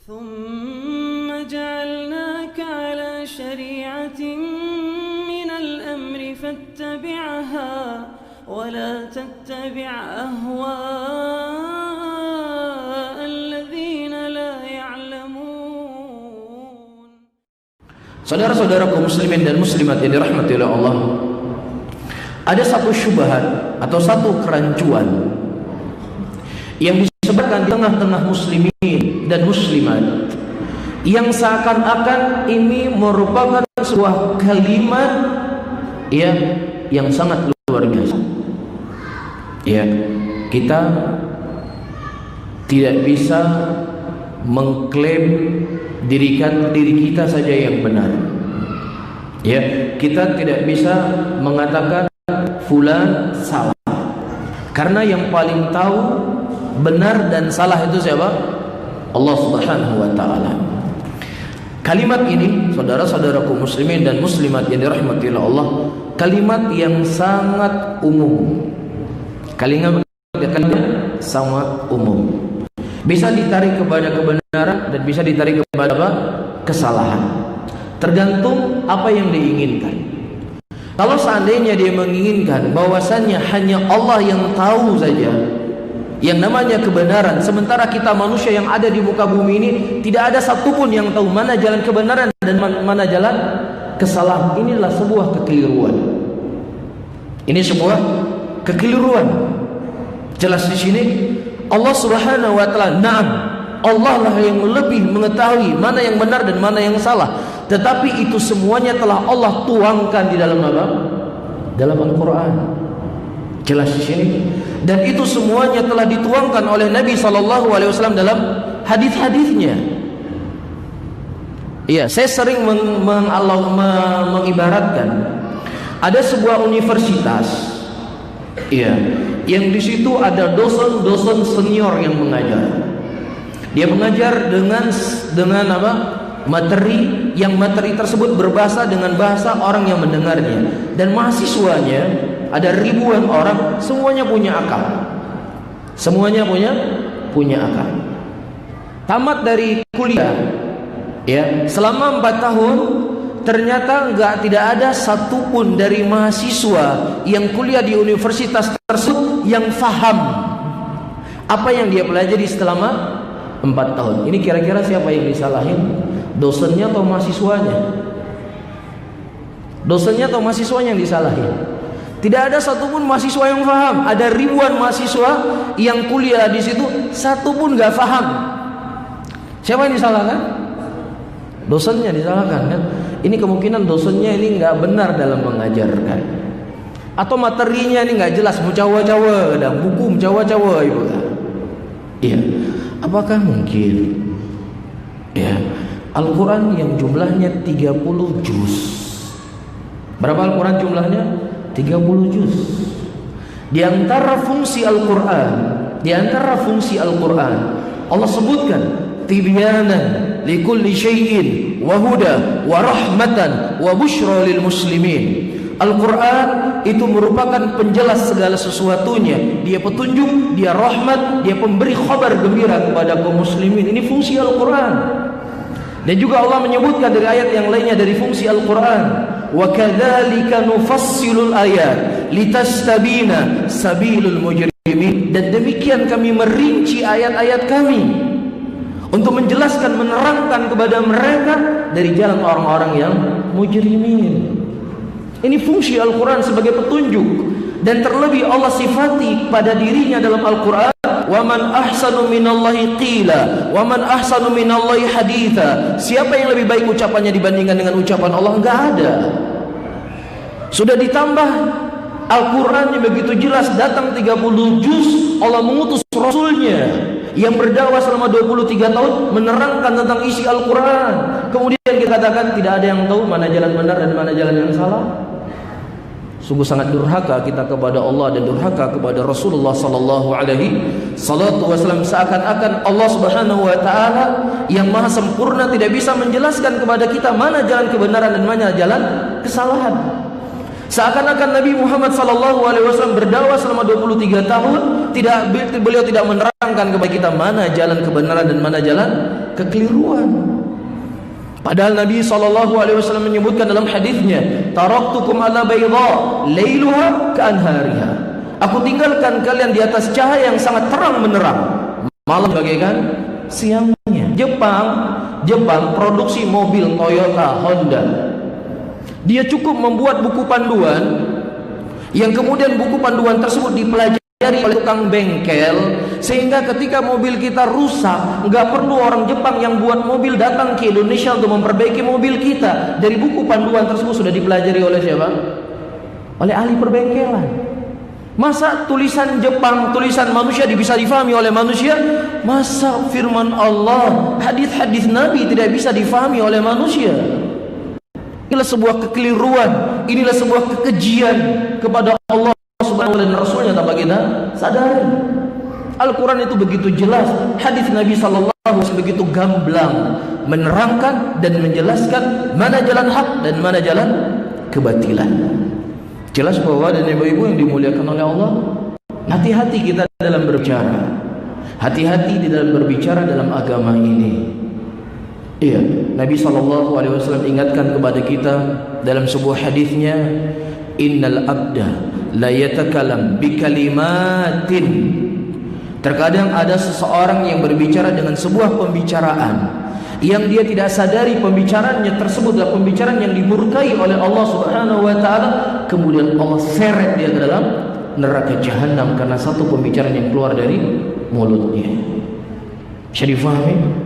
ثم جعلناك على شريعة من الأمر فاتبعها ولا تتبع أهواء الذين لا يعلمون. Saudara-saudaraku muslimin dan muslimat yang dirahmati oleh Allah, ada satu syubhat atau satu kerancuan yang disebarkan di tengah-tengah muslimin dan muslimat, yang seakan-akan ini merupakan sebuah kalimat yang sangat luar biasa. Kita tidak bisa mengklaim diri kita saja yang benar. Kita tidak bisa mengatakan fulan salah, karena yang paling tahu benar dan salah itu siapa? Allah Subhanahu wa taala. Kalimat ini, saudara-saudaraku muslimin dan muslimat yang dirahmati oleh Allah, kalimat yang sangat umum. Kalimat sangat umum. Bisa ditarik kepada kebenaran dan bisa ditarik kepada apa? Kesalahan. Tergantung apa yang diinginkan. Kalau seandainya dia menginginkan bahwasannya hanya Allah yang tahu saja yang namanya kebenaran, sementara kita manusia yang ada di muka bumi ini tidak ada satupun yang tahu mana jalan kebenaran dan mana jalan kesalahan, inilah sebuah kekeliruan. Ini sebuah kekeliruan. Jelas di sini Allah Subhanahu wa taala, na'am, Allah lah yang lebih mengetahui mana yang benar dan mana yang salah. Tetapi itu semuanya telah Allah tuangkan di dalam apa? Dalam Al-Quran. Jelas di sini. Dan itu semuanya telah dituangkan oleh Nabi SAW dalam hadis-hadisnya. Saya sering mengibaratkan ada sebuah universitas, yang di situ ada dosen senior yang mengajar. Dia mengajar dengan apa? Materi tersebut berbahasa dengan bahasa orang yang mendengarnya, dan mahasiswanya ada ribuan orang, semuanya punya akal. Semuanya punya akal. Tamat dari kuliah, selama 4 tahun ternyata tidak ada satupun dari mahasiswa yang kuliah di universitas tersebut yang faham apa yang dia pelajari selama 4 tahun. Ini kira-kira siapa yang disalahin? Dosennya atau mahasiswanya? Dosennya atau mahasiswanya yang disalahin? Tidak ada satupun mahasiswa yang faham. Ada ribuan mahasiswa yang kuliah di situ, satupun nggak faham. Siapa yang disalahkan? Dosennya disalahkan, kan? Ini kemungkinan dosennya ini nggak benar dalam mengajarkan, atau materinya ini nggak jelas, mucawa-cawa, ada buku mucawa-cawa, ibu. Apakah mungkin? Al-Quran yang jumlahnya 30 juz. Berapa Al-Quran jumlahnya? 30 juz. Di antara fungsi Al-Quran, Allah sebutkan tibyanan likulli syai'in wa huda wa rahmatan wa busyra lil muslimin. Al-Quran itu merupakan penjelas segala sesuatunya. Dia petunjuk, dia rahmat, dia pemberi khabar gembira kepada kaum muslimin. Ini fungsi Al-Quran. Dan juga Allah menyebutkan dari ayat yang lainnya dari fungsi Al-Quran, wa kadzalika nufassilul ayat litastabina sabilul mujrimin. Dan demikian kami merinci ayat-ayat kami untuk menjelaskan, menerangkan kepada mereka dari jalan orang-orang yang mujrimin. Ini fungsi Al-Quran sebagai petunjuk. Dan terlebih Allah sifati pada dirinya dalam Al-Quran, wa man ahsanu minallahi qila wa man ahsanu minallahi haditha. Siapa yang lebih baik ucapannya dibandingkan dengan ucapan Allah? Enggak ada. Sudah ditambah Al-Quran yang begitu jelas, datang 30 juz. Allah mengutus Rasulnya yang berdakwah selama 23 tahun menerangkan tentang isi Al-Quran. Kemudian kita katakan tidak ada yang tahu mana jalan benar dan mana jalan yang salah. Sungguh sangat durhaka kita kepada Allah dan durhaka kepada Rasulullah sallallahu alaihi wasallam. Seakan-akan Allah Subhanahu wa taala yang maha sempurna tidak bisa menjelaskan kepada kita mana jalan kebenaran dan mana jalan kesalahan. Seakan-akan Nabi Muhammad SAW berdakwah selama 23 tahun, beliau tidak menerangkan kepada kita mana jalan kebenaran dan mana jalan kekeliruan. Padahal Nabi SAW menyebutkan dalam hadisnya, taraktukum ala bayda lailuha ka'anhariha. Aku tinggalkan kalian di atas cahaya yang sangat terang menerang, malam bagaikan siangnya. Jepang produksi mobil Toyota, Honda. Dia cukup membuat buku panduan, yang kemudian buku panduan tersebut dipelajari oleh tukang bengkel, sehingga ketika mobil kita rusak, nggak perlu orang Jepang yang buat mobil datang ke Indonesia untuk memperbaiki mobil kita. Dari buku panduan tersebut sudah dipelajari oleh siapa? Oleh ahli perbengkelan. Masa tulisan Jepang, tulisan manusia bisa difahami oleh manusia? Masa firman Allah, hadis-hadis Nabi tidak bisa difahami oleh manusia? Inilah sebuah kekeliruan, inilah sebuah kekejian kepada Allah Subhanahu wa taala dan Rasulnya tanpa kita sadari. Al-Quran itu begitu jelas, hadis Nabi sallallahu alaihi wasallam begitu gamblang menerangkan dan menjelaskan mana jalan hak dan mana jalan kebatilan. Jelas bahwa dan ibu-ibu yang dimuliakan oleh Allah, hati-hati kita dalam berbicara, hati-hati di dalam berbicara dalam agama ini. Iya, Nabi SAW ingatkan kepada kita dalam sebuah hadisnya, innal abda la yatakalam bikalimatin. Terkadang ada seseorang yang berbicara dengan sebuah pembicaraan yang dia tidak sadari pembicaraannya tersebut adalah pembicaraan yang dimurkai oleh Allah Subhanahu wa taala, kemudian Allah seret dia ke dalam neraka jahanam karena satu pembicaraan yang keluar dari mulutnya. Bisa difahami?